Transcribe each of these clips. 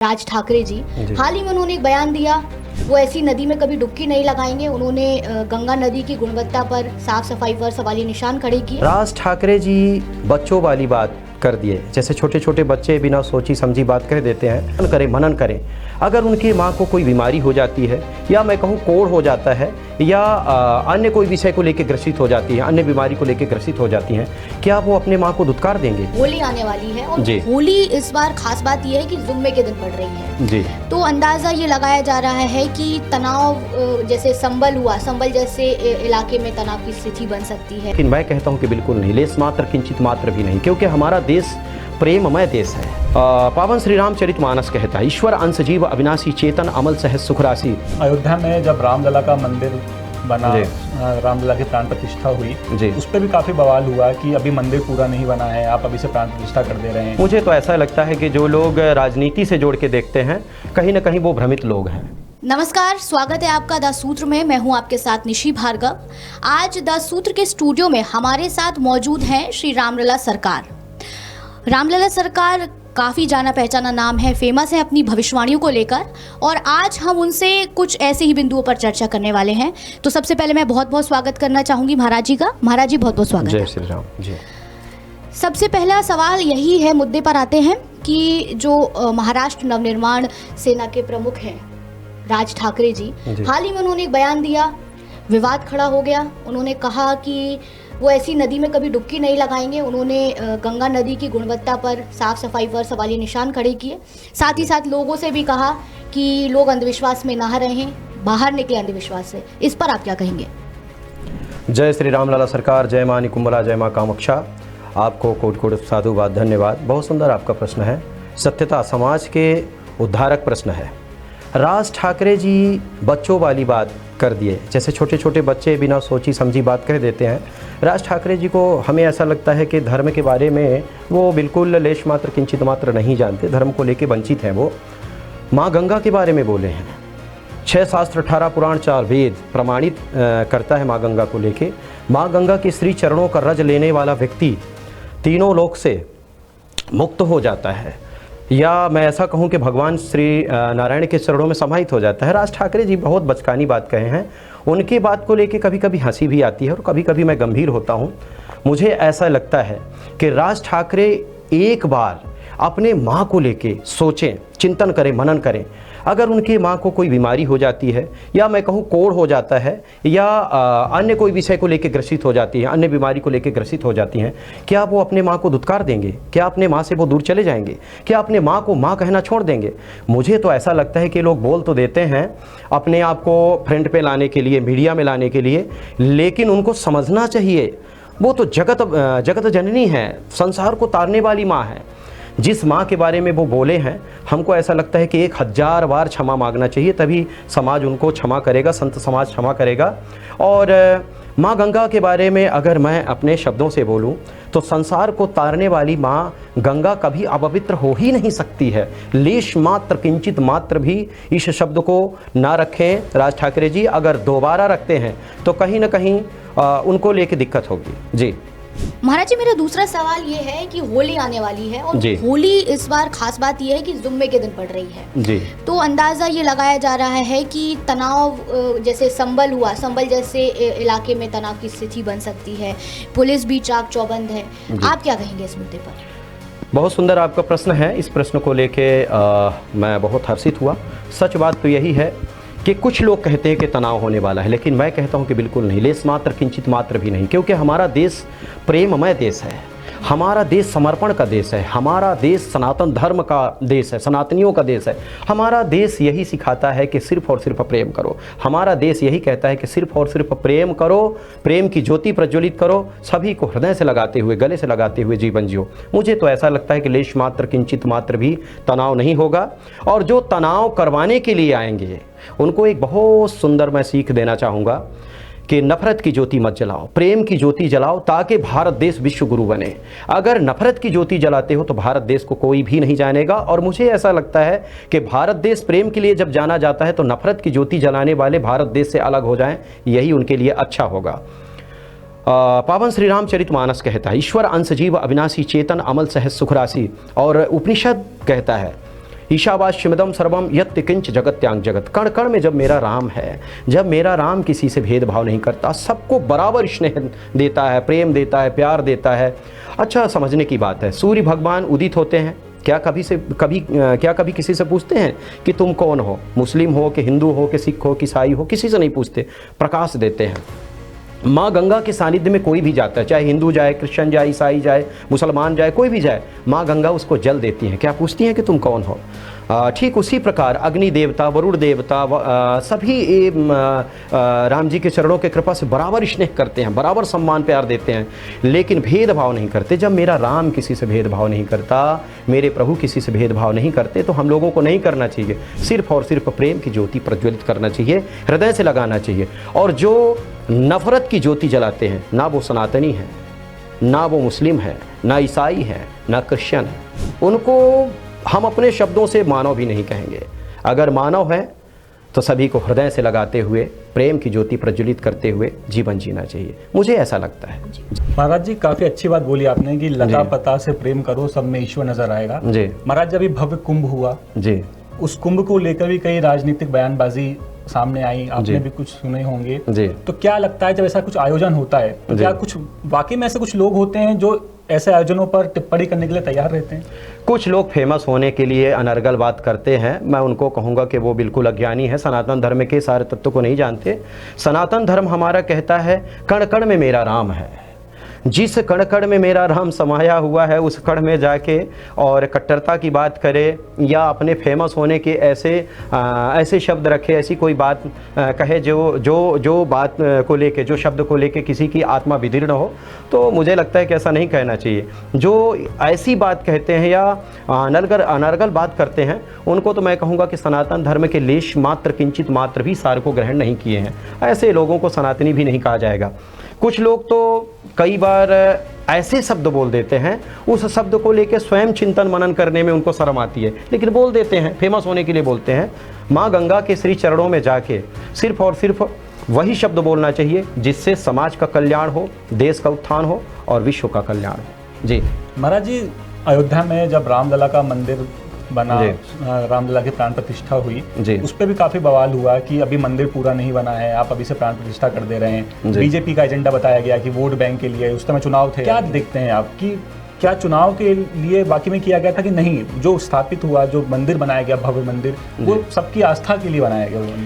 राज ठाकरे जी हाल ही में उन्होंने एक बयान दिया, वो ऐसी नदी में कभी डुबकी नहीं लगाएंगे। उन्होंने गंगा नदी की गुणवत्ता पर, साफ सफाई पर सवालिया निशान खड़े किए। राज ठाकरे जी बच्चों वाली बात कर दिए, जैसे छोटे छोटे बच्चे बिना सोची समझी बात कह देते हैं। मनन करें, अगर उनकी माँ को कोई बीमारी हो जाती है या मैं कहूँ कोढ़ हो जाता है या अन्य कोई विषय को लेकर ग्रसित हो जाती है, अन्य बीमारी को लेकर ग्रसित हो जाती हैं, क्या वो अपने माँ को दुत्कार देंगे? होली आने वाली है और होली इस बार खास बात यह है कि जुम्मे के दिन पड़ रही है जी। तो अंदाजा ये लगाया जा रहा है कि तनाव, जैसे संबल जैसे इलाके में तनाव की स्थिति बन सकती है। लेकिन मैं कहता हूँ कि बिल्कुल नहीं, लेस मात्र किंचित मात्र भी नहीं, क्योंकि हमारा देश प्रेममय देश है। पावन श्री रामचरितमानस कहता है, ईश्वर अंश जीव अविनाशी चेतन अमल सहज सुख राशि। अयोध्या में जब रामलला का मंदिर बना, रामलला की प्राण प्रतिष्ठा हुई, उस पर भी काफी बवाल हुआ कि अभी मंदिर पूरा नहीं बना है, आप अभी से प्राण प्रतिष्ठा कर दे रहे हैं। मुझे तो ऐसा लगता है कि जो लोग राजनीति से जोड़ के देखते हैं, कहीं ना कहीं वो भ्रमित लोग हैं। नमस्कार, स्वागत है आपका द सूत्र में। मैं हूं आपके साथ निशी भार्गव। आज द सूत्र के स्टूडियो में हमारे साथ मौजूद हैं श्री रामलला सरकार। रामलला सरकार काफ़ी जाना पहचाना नाम है, फेमस है अपनी भविष्यवाणियों को लेकर, और आज हम उनसे कुछ ऐसे ही बिंदुओं पर चर्चा करने वाले हैं। तो सबसे पहले मैं बहुत बहुत स्वागत करना चाहूँगी महाराज जी का। महाराज जी बहुत बहुत स्वागत। जय श्री राम जी। सबसे पहला सवाल यही है, मुद्दे पर आते हैं कि जो महाराष्ट्र नवनिर्माण सेना के प्रमुख हैं राज ठाकरे जी, हाल ही में उन्होंने एक बयान दिया, विवाद खड़ा हो गया। उन्होंने कहा कि वो ऐसी नदी में कभी डुबकी नहीं लगाएंगे। उन्होंने गंगा नदी की गुणवत्ता पर, साफ सफाई पर सवालिया निशान खड़े किए। साथ ही साथ लोगों से भी कहा कि लोग अंधविश्वास में ना रहें, बाहर निकले अंधविश्वास से। इस पर आप क्या कहेंगे? जय श्री रामलला सरकार, जय माँ निकुंभला, जय माँ कामाक्षा। आपको कोटि कोटि साधुवाद, धन्यवाद। बहुत सुंदर आपका प्रश्न है, सत्यता समाज के उद्धारक प्रश्न है। राज ठाकरे जी बच्चों वाली बात कर दिए, जैसे छोटे छोटे बच्चे बिना सोची समझी बात कह देते हैं। राज ठाकरे जी को हमें ऐसा लगता है कि धर्म के बारे में वो बिल्कुल लेश मात्र किंचित मात्र नहीं जानते, धर्म को लेके वंचित हैं। वो माँ गंगा के बारे में बोले हैं, 6 शास्त्र 18 पुराण 4 वेद प्रमाणित करता है माँ गंगा को लेके। माँ गंगा के श्री चरणों का रज लेने वाला व्यक्ति तीनों लोक से मुक्त हो जाता है, या मैं ऐसा कहूं कि भगवान श्री नारायण के चरणों में समाहित हो जाता है। राज ठाकरे जी बहुत बचकानी बात कहे हैं, उनकी बात को लेके कभी कभी हंसी भी आती है और कभी कभी मैं गंभीर होता हूं। मुझे ऐसा लगता है कि राज ठाकरे एक बार अपने माँ को लेके सोचें, चिंतन करें, मनन करें। अगर उनकी माँ को कोई बीमारी हो जाती है या मैं कहूँ कोढ़ हो जाता है या अन्य कोई विषय को लेकर ग्रसित हो जाती है, अन्य बीमारी को लेकर ग्रसित हो जाती हैं, क्या वो अपने माँ को दुत्कार देंगे? क्या अपने माँ से वो दूर चले जाएंगे? क्या अपने माँ को माँ कहना छोड़ देंगे? मुझे तो ऐसा लगता है कि लोग बोल तो देते हैं अपने आप को फ्रंट पे लाने के लिए, मीडिया में लाने के लिए, लेकिन उनको समझना चाहिए वो तो जगत जननी है, संसार को तारने वाली माँ है। जिस माँ के बारे में वो बोले हैं, हमको ऐसा लगता है कि 1000 बार क्षमा मांगना चाहिए, तभी समाज उनको क्षमा करेगा, संत समाज क्षमा करेगा। और माँ गंगा के बारे में अगर मैं अपने शब्दों से बोलूं तो संसार को तारने वाली माँ गंगा कभी अपवित्र हो ही नहीं सकती है। लेश मात्र किंचित मात्र भी इस शब्द को ना रखें राज ठाकरे जी, अगर दोबारा रखते हैं तो कहीं ना कहीं उनको लेके दिक्कत होगी जी। महाराज जी, मेरा दूसरा सवाल ये है कि होली आने वाली है और होली इस बार खास बात ये है कि जुम्मे के दिन पड़ रही है जी। तो अंदाजा ये लगाया जा रहा है कि तनाव, जैसे संबल जैसे इलाके में तनाव की स्थिति बन सकती है, पुलिस भी चाक चौबंद है। आप क्या कहेंगे इस मुद्दे पर? बहुत सुंदर आपका प्रश्न है। इस प्रश्न को लेके मैं बहुत हर्षित हुआ। सच बात तो यही है कि कुछ लोग कहते हैं कि तनाव होने वाला है, लेकिन मैं कहता हूं कि बिल्कुल नहीं, लेस मात्र किंचित मात्र भी नहीं, क्योंकि हमारा देश प्रेममय देश है, हमारा देश समर्पण का देश है, हमारा देश सनातन धर्म का देश है, सनातनियों का देश है। हमारा देश यही सिखाता है कि सिर्फ और सिर्फ प्रेम करो। हमारा देश यही कहता है कि सिर्फ और सिर्फ प्रेम करो, प्रेम की ज्योति प्रज्वलित करो, सभी को हृदय से लगाते हुए, गले से लगाते हुए जीवन जियो। मुझे तो ऐसा लगता है कि लेश मात्र किंचित मात्र भी तनाव नहीं होगा। और जो तनाव करवाने के लिए आएंगे उनको एक बहुत सुंदर मैं सीख देना चाहूँगा कि नफरत की ज्योति मत जलाओ, प्रेम की ज्योति जलाओ, ताकि भारत देश विश्व गुरु बने। अगर नफरत की ज्योति जलाते हो तो भारत देश को कोई भी नहीं जानेगा। और मुझे ऐसा लगता है कि भारत देश प्रेम के लिए जब जाना जाता है तो नफरत की ज्योति जलाने वाले भारत देश से अलग हो जाएं, यही उनके लिए अच्छा होगा। पावन श्री रामचरितमानस कहता है, ईश्वर अंश जीव अविनाशी चेतन अमल सहज सुख राशि। और उपनिषद कहता है ईशावास्यमिदं सर्वम यत् किंच जगत्यांग जगत। कण कण में जब मेरा राम है, जब मेरा राम किसी से भेदभाव नहीं करता, सबको बराबर स्नेह देता है, प्रेम देता है, प्यार देता है। अच्छा, समझने की बात है, सूर्य भगवान उदित होते हैं, क्या कभी किसी से पूछते हैं कि तुम कौन हो, मुस्लिम हो कि हिंदू हो कि सिख हो कि ईसाई हो, किसी से नहीं पूछते, प्रकाश देते हैं। माँ गंगा के सानिध्य में कोई भी जाता है, चाहे हिंदू जाए, क्रिश्चियन जाए, ईसाई जाए, मुसलमान जाए, कोई भी जाए, माँ गंगा उसको जल देती हैं, क्या पूछती हैं कि तुम कौन हो। ठीक उसी प्रकार अग्नि देवता, वरुण देवता, सभी राम जी के चरणों के कृपा से बराबर स्नेह करते हैं, बराबर सम्मान प्यार देते हैं, लेकिन भेदभाव नहीं करते। जब मेरा राम किसी से भेदभाव नहीं करता, मेरे प्रभु किसी से भेदभाव नहीं करते, तो हम लोगों को नहीं करना चाहिए, सिर्फ और सिर्फ प्रेम की ज्योति प्रज्वलित करना चाहिए, हृदय से लगाना चाहिए। और जो नफरत की ज्योति जलाते हैं, ना वो सनातनी है, ना वो मुस्लिम है, ना ईसाई है, ना क्रिश्चियन है, उनको हम अपने शब्दों से मानव भी नहीं कहेंगे। अगर मानव है तो सभी को हृदय से लगाते हुए, प्रेम की ज्योति प्रज्वलित करते हुए जीवन जीना चाहिए, मुझे ऐसा लगता है। महाराज जी, काफी अच्छी बात बोली आपने कि लता पता से प्रेम करो, सब में ईश्वर नजर आएगा। जी महाराज, अभी भव्य कुंभ हुआ जी, उस कुंभ को लेकर भी कई राजनीतिक बयानबाजी सामने आई, आपने भी कुछ सुने होंगे जी। तो क्या लगता है जब ऐसा कुछ आयोजन होता है तो क्या कुछ वाकई में ऐसे कुछ लोग होते हैं जो ऐसे आयोजनों पर टिप्पणी करने के लिए तैयार रहते हैं? कुछ लोग फेमस होने के लिए अनर्गल बात करते हैं, मैं उनको कहूँगा कि वो बिल्कुल अज्ञानी है, सनातन धर्म के सारे तत्व को नहीं जानते। सनातन धर्म हमारा कहता है कण कण में मेरा राम है, जिस कण कण में मेरा राम समाया हुआ है उस कण में जाके और कट्टरता की बात करे या अपने फेमस होने के ऐसे शब्द रखे, ऐसी कोई बात कहे जो बात को लेके, जो शब्द को लेके किसी की आत्मा विदीर्ण हो, तो मुझे लगता है कि ऐसा नहीं कहना चाहिए। जो ऐसी बात कहते हैं या अनर्गल बात करते हैं, उनको तो मैं कहूँगा कि सनातन धर्म के लेश मात्र, किंचित मात्र भी सार को ग्रहण नहीं किए हैं, ऐसे लोगों को सनातनी भी नहीं कहा जाएगा। कुछ लोग तो कई बार ऐसे शब्द बोल देते हैं, उस शब्द को लेकर स्वयं चिंतन मनन करने में उनको शर्म आती है, लेकिन बोल देते हैं, फेमस होने के लिए बोलते हैं। माँ गंगा के श्री चरणों में जाके सिर्फ और सिर्फ वही शब्द बोलना चाहिए जिससे समाज का कल्याण हो, देश का उत्थान हो और विश्व का कल्याण हो। जी महाराज जी, अयोध्या में जब रामलला का मंदिर बना, रामलला की प्राण प्रतिष्ठा हुई, उस पर भी काफी बवाल हुआ कि अभी मंदिर पूरा नहीं बना है, आप अभी से प्राण प्रतिष्ठा कर दे रहे हैं। बीजेपी का एजेंडा बताया गया कि वोट बैंक के लिए, उस समय चुनाव थे। क्या देखते हैं आप कि क्या चुनाव के लिए बाकी में किया गया था कि नहीं, जो स्थापित हुआ, जो मंदिर बनाया गया, भव्य मंदिर, वो सबकी आस्था के लिए बनाया गया?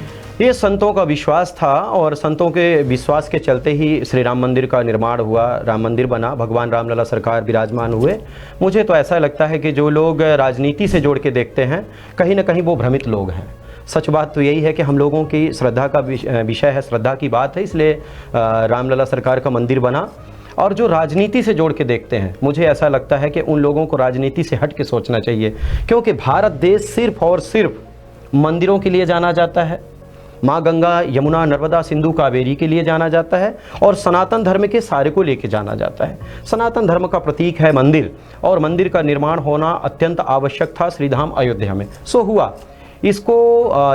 ये संतों का विश्वास था और संतों के विश्वास के चलते ही श्री राम मंदिर का निर्माण हुआ, राम मंदिर बना, भगवान रामलला सरकार विराजमान हुए। मुझे तो ऐसा लगता है कि जो लोग राजनीति से जोड़ के देखते हैं, कहीं ना कहीं वो भ्रमित लोग हैं। सच बात तो यही है कि हम लोगों की श्रद्धा का विषय है, श्रद्धा की बात है, इसलिए रामलला सरकार का मंदिर बना। और जो राजनीति से जोड़ के देखते हैं, मुझे ऐसा लगता है कि उन लोगों को राजनीति से हट के सोचना चाहिए, क्योंकि भारत देश सिर्फ और सिर्फ मंदिरों के लिए जाना जाता है, माँ गंगा, यमुना, नर्मदा, सिंधु, कावेरी के लिए जाना जाता है और सनातन धर्म के सारे को लेके जाना जाता है। सनातन धर्म का प्रतीक है मंदिर और मंदिर का निर्माण होना अत्यंत आवश्यक था श्रीधाम अयोध्या में, सो हुआ। इसको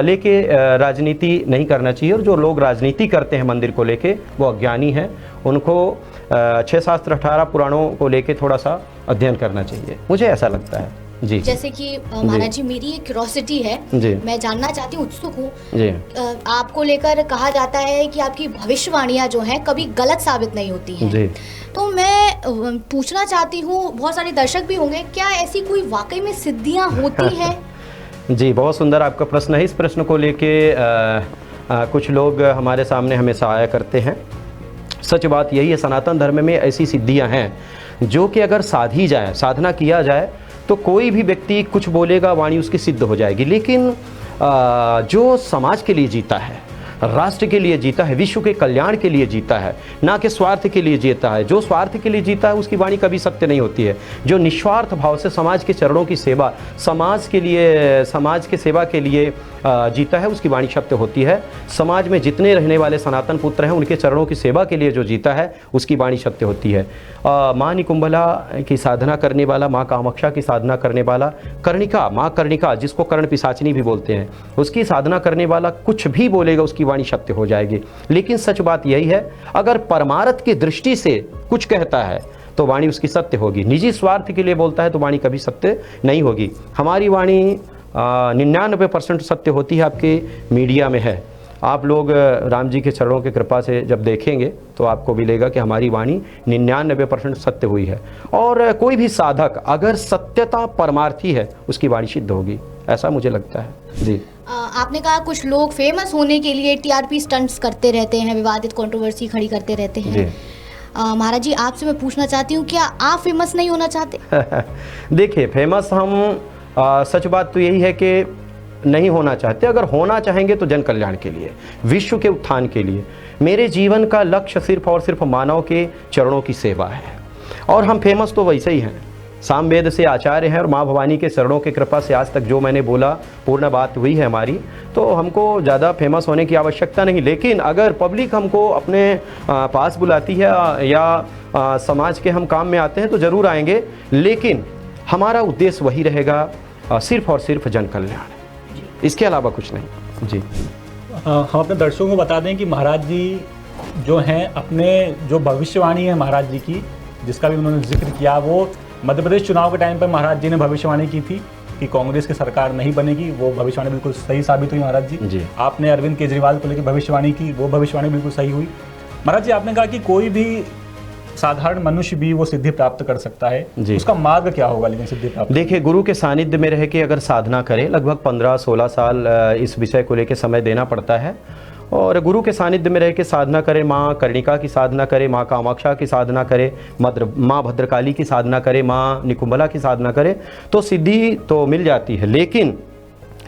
लेके राजनीति नहीं करना चाहिए और जो लोग राजनीति करते हैं मंदिर को लेके वो अज्ञानी हैं, उनको 6 शास्त्र 18 पुराणों को लेके थोड़ा सा अध्ययन करना चाहिए, मुझे ऐसा लगता है। जी, जैसे कि महाराज जी, मेरी एक क्यूरोसिटी है, मैं जानना चाहती हूँ, उत्सुक हूँ। आपको लेकर कहा जाता है कि आपकी भविष्यवाणियाँ जो हैं कभी गलत साबित नहीं होती हैं, तो मैं पूछना चाहती हूँ, बहुत सारे दर्शक भी होंगे, क्या ऐसी कोई वाकई में सिद्धियाँ होती हैं? जी, बहुत सुंदर आपका प्रश्न है। इस प्रश्न को लेके कुछ लोग हमारे सामने हमेशा आया करते हैं। सच बात यही है, सनातन धर्म में ऐसी सिद्धियां हैं जो कि अगर साधी जाए, साधना किया जाए, तो कोई भी व्यक्ति कुछ बोलेगा, वाणी उसकी सिद्ध हो जाएगी। लेकिन जो समाज के लिए जीता है, राष्ट्र के लिए जीता है, विश्व के कल्याण के लिए जीता है, ना कि स्वार्थ के लिए जीता है, जो स्वार्थ के लिए जीता है उसकी वाणी कभी सत्य नहीं होती है। जो निस्वार्थ भाव से समाज के चरणों की सेवा, समाज के सेवा के लिए जीता है, उसकी वाणी सत्य होती है। समाज में जितने रहने वाले सनातन पुत्र हैं, उनके चरणों की सेवा के लिए जो जीता है, उसकी वाणी सत्य होती है। माँ निकुंभला की साधना करने वाला, माँ कामाक्षा की साधना करने वाला, कर्णिका, माँ कर्णिका, जिसको कर्ण पिशाचिनी भी बोलते हैं, उसकी साधना करने वाला कुछ भी बोलेगा, उसकी वाणी सत्य हो जाएगी। लेकिन सच बात यही है, अगर परमार्थ की दृष्टि से कुछ कहता है तो वाणी उसकी सत्य होगी। निजी स्वार्थ के लिए बोलता है तो वाणी कभी सत्य नहीं होगी। हमारी वाणी 99% सत्य होती है आपके मीडिया में है। आप लोग राम जी के चरणों की कृपा से जब देखेंगे तो आपको मिलेगा कि हमारी वाणी 99% सत्य हुई है। और कोई भी साधक अगर सत्यता परमार्थी है उसकी वाणी सिद्ध होगी, ऐसा मुझे लगता है। जी आपने कहा कुछ लोग फेमस होने के लिए टीआरपी स्टंट्स करते रहते हैं, विवादित कंट्रोवर्सी खड़ी करते रहते हैं। महाराज जी आपसे मैं पूछना चाहती हूँ, क्या आप फेमस नहीं होना चाहते? देखिए फेमस हम सच बात तो यही है कि नहीं होना चाहते। अगर होना चाहेंगे तो जन कल्याण के लिए, विश्व के उत्थान के लिए। मेरे जीवन का लक्ष्य सिर्फ और सिर्फ मानव के चरणों की सेवा है। और हम फेमस तो वैसे ही हैं, सामवेद से आचार्य हैं और माँ भवानी के चरणों की कृपा से आज तक जो मैंने बोला पूर्ण बात हुई है हमारी। तो हमको ज़्यादा फेमस होने की आवश्यकता नहीं। लेकिन अगर पब्लिक हमको अपने पास बुलाती है या समाज के हम काम में आते हैं तो ज़रूर आएंगे, लेकिन हमारा उद्देश्य वही रहेगा, सिर्फ और सिर्फ जन कल्याण, इसके अलावा कुछ नहीं। जी हम अपने दर्शकों को बता दें कि महाराज जी जो हैं, अपने जो भविष्यवाणी है महाराज जी की, जिसका भी उन्होंने जिक्र किया, वो मध्य प्रदेश चुनाव के टाइम पर महाराज जी ने भविष्यवाणी की थी कि कांग्रेस की सरकार नहीं बनेगी। वो भविष्यवाणी बिल्कुल सही साबित हुई महाराज जी। आपने अरविंद केजरीवाल को लेकर भविष्यवाणी की, वो भविष्यवाणी बिल्कुल सही हुई। महाराज जी आपने कहा कि कोई भी साधारण मनुष्य भी वो सिद्धि प्राप्त कर सकता है, उसका मार्ग क्या होगा लेकिन सिद्धि प्राप्त? देखिए गुरु के सानिध्य में रह के अगर साधना करे, लगभग 15-16 साल इस विषय को लेकर समय देना पड़ता है। और गुरु के सानिध्य में रह के साधना करे, माँ कर्णिका की साधना करे, माँ कामाक्षा की साधना करे, माँ भद्रकाली की साधना करे, माँ निकुंभला की साधना करे, तो सिद्धि तो मिल जाती है। लेकिन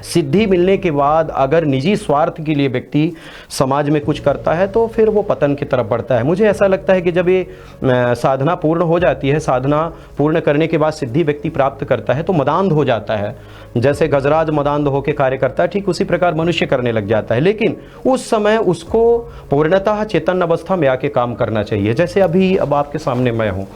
सिद्धि मिलने के बाद अगर निजी स्वार्थ के लिए व्यक्ति समाज में कुछ करता है तो फिर वो पतन की तरफ बढ़ता है। मुझे ऐसा लगता है कि जब ये साधना पूर्ण हो जाती है, साधना पूर्ण करने के बाद सिद्धि व्यक्ति प्राप्त करता है तो मदान्ध हो जाता है। जैसे गजराज मदान्ध होकर कार्य करता है, ठीक उसी प्रकार मनुष्य करने लग जाता है। लेकिन उस समय उसको पूर्णतः चेतन अवस्था में आके काम करना चाहिए। जैसे अब आपके सामने मैं हूँ,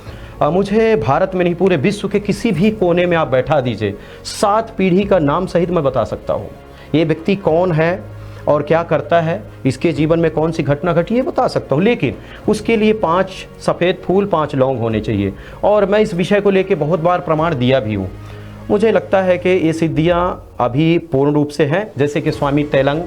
मुझे भारत में नहीं पूरे विश्व के किसी भी कोने में आप बैठा दीजिए, 7 पीढ़ी का नाम सहित मैं बता सकता हूँ। ये व्यक्ति कौन है और क्या करता है, इसके जीवन में कौन सी घटना घटी, ये बता सकता हूँ। लेकिन उसके लिए 5 सफ़ेद फूल 5 लौंग होने चाहिए। और मैं इस विषय को लेकर बहुत बार प्रमाण दिया भी हूँ। मुझे लगता है कि ये सिद्धियाँ अभी पूर्ण रूप से हैं। जैसे कि स्वामी तेलंग,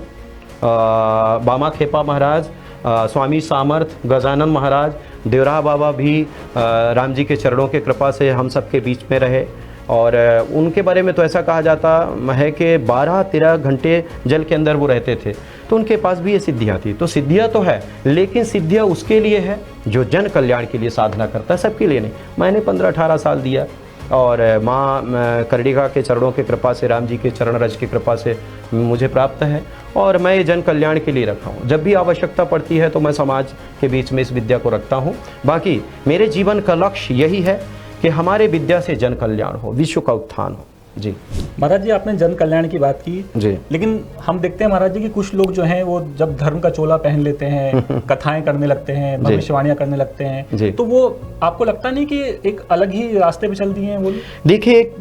बामा खेपा महाराज, स्वामी सामर्थ, गजानन महाराज, देवराह बाबा भी राम जी के चरणों के कृपा से हम सबके बीच में रहे। और उनके बारे में तो ऐसा कहा जाता है कि 12-13 घंटे जल के अंदर वो रहते थे, तो उनके पास भी ये सिद्धियाँ थी। तो सिद्धियाँ तो है, लेकिन सिद्धियाँ उसके लिए है जो जन कल्याण के लिए साधना करता है, सबके लिए नहीं। मैंने 15-18 साल दिया और माँ कर्णिका के चरणों के कृपा से, राम जी के चरण रज की कृपा से मुझे प्राप्त है और मैं ये जन कल्याण के लिए रखा हूँ। जब भी आवश्यकता पड़ती है तो मैं समाज के बीच में इस विद्या को रखता हूँ। बाकी मेरे जीवन का लक्ष्य यही है कि हमारे विद्या से जन कल्याण हो, विश्व का उत्थान हो। जी महाराज जी आपने जन कल्याण की बात की जी, लेकिन हम देखते हैं महाराज जी कि कुछ लोग जो हैं वो जब धर्म का चोला पहन लेते हैं, कथाएं करने लगते हैं, भविष्यवाणियां करने लगते हैं, तो वो आपको लगता नहीं कि एक अलग ही रास्ते पे चल दिए हैं वो? देखिए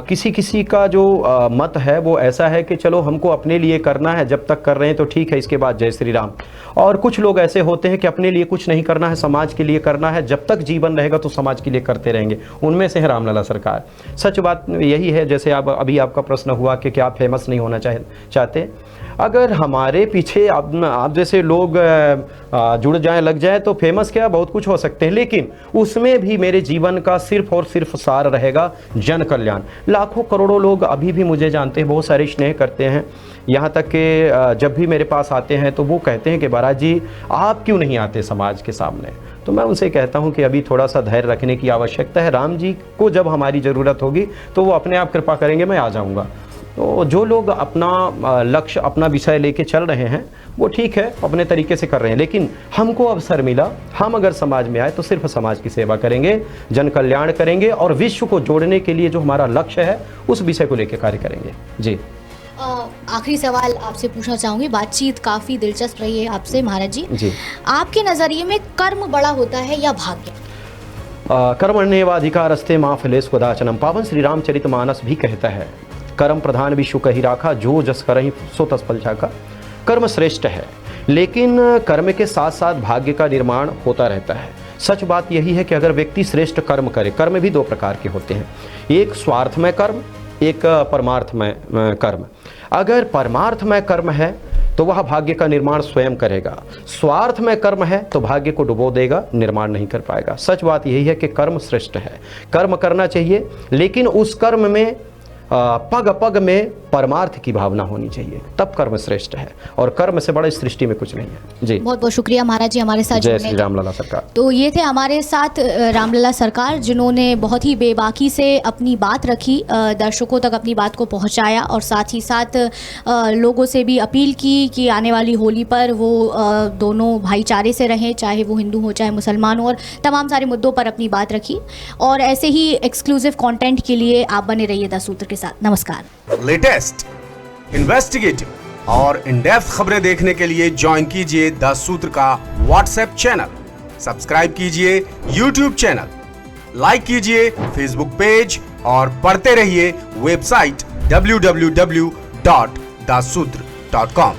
किसी किसी का जो मत है वो ऐसा है कि चलो हमको अपने लिए करना है, जब तक कर रहे हैं तो ठीक है, इसके बाद जय श्री राम। और कुछ लोग ऐसे होते हैं कि अपने लिए कुछ नहीं करना है, समाज के लिए करना है, जब तक जीवन रहेगा तो समाज के लिए करते रहेंगे। उनमें से है रामलला सरकार। सच बात यही है, जैसे अभी आपका प्रश्न हुआ कि क्या आप फेमस नहीं होना चाहते। अगर हमारे पीछे आप जैसे लोग जुड़ जाएं, लग जाए, तो फेमस क्या बहुत कुछ हो सकते हैं, लेकिन उसमें भी मेरे जीवन का सिर्फ और सिर्फ सार रहेगा जन कल्याण। लाखों करोड़ों लोग अभी भी मुझे जानते हैं, बहुत सारे स्नेह करते हैं। यहाँ तक कि जब भी मेरे पास आते हैं तो वो कहते हैं कि महाराज जी आप क्यों नहीं आते समाज के सामने। तो मैं उनसे कहता हूँ कि अभी थोड़ा सा धैर्य रखने की आवश्यकता है। राम जी को जब हमारी ज़रूरत होगी तो वो अपने आप कृपा करेंगे, मैं आ जाऊँगा। तो जो लोग अपना लक्ष्य, अपना विषय लेके चल रहे हैं वो ठीक है, अपने तरीके से कर रहे हैं, लेकिन हमको अवसर मिला, हम अगर समाज में आए तो सिर्फ समाज की सेवा करेंगे, जन कल्याण करेंगे और विश्व को जोड़ने के लिए जो हमारा लक्ष्य है उस विषय को लेकर कार्य करेंगे। जी आखिरी सवाल आपसे पूछना चाहूँगी, बातचीत काफ़ी दिलचस्प रही है आपसे महाराज जी। आपके नज़रिए में कर्म बड़ा होता है या भाग्य? कर्मण्येवाधिकारस्ते मा फलेषु कदाचन। पावन श्री रामचरितमानस भी कहता है, कर्म प्रधान विश्व कही राखा, जो जस करहि सो तस फल चाखा। कर्म श्रेष्ठ है, लेकिन कर्म के साथ साथ भाग्य का निर्माण होता रहता है। सच बात यही है कि अगर व्यक्ति श्रेष्ठ कर्म करे, कर्म भी 2 प्रकार के होते हैं, एक स्वार्थमय कर्म, एक परमार्थमय कर्म। अगर परमार्थमय कर्म है तो वह भाग्य का निर्माण स्वयं करेगा, स्वार्थमय कर्म है तो भाग्य को डुबो देगा, निर्माण नहीं कर पाएगा। सच बात यही है कि कर्म श्रेष्ठ है, कर्म करना चाहिए, लेकिन उस कर्म में पग पग में परमार्थ की भावना होनी चाहिए, तब कर्म श्रेष्ठ है, और कर्म से बड़े सृष्टि में कुछ नहीं है। जी बहुत बहुत शुक्रिया महाराज जी हमारे साथ जय श्री रामलला सरकार। तो ये थे हमारे साथ रामलला सरकार, जिन्होंने बहुत ही बेबाकी से अपनी बात रखी, दर्शकों तक अपनी बात को पहुंचाया, और साथ ही साथ लोगों से भी अपील की कि आने वाली होली पर वो दोनों भाईचारे से रहें, चाहे वो हिंदू हो चाहे मुसलमान हो, और तमाम सारे मुद्दों पर अपनी बात रखी। और ऐसे ही एक्सक्लूसिव कंटेंट के लिए आप बने रहिए द सूत्र के साथ। नमस्कार। लेटेस्ट, इन्वेस्टिगेटिव और इन डेप्थ खबरें देखने के लिए ज्वाइन कीजिए द सूत्र का व्हाट्सएप चैनल, सब्सक्राइब कीजिए यूट्यूब चैनल, लाइक कीजिए फेसबुक पेज और पढ़ते रहिए वेबसाइट www.daसूत्र.com।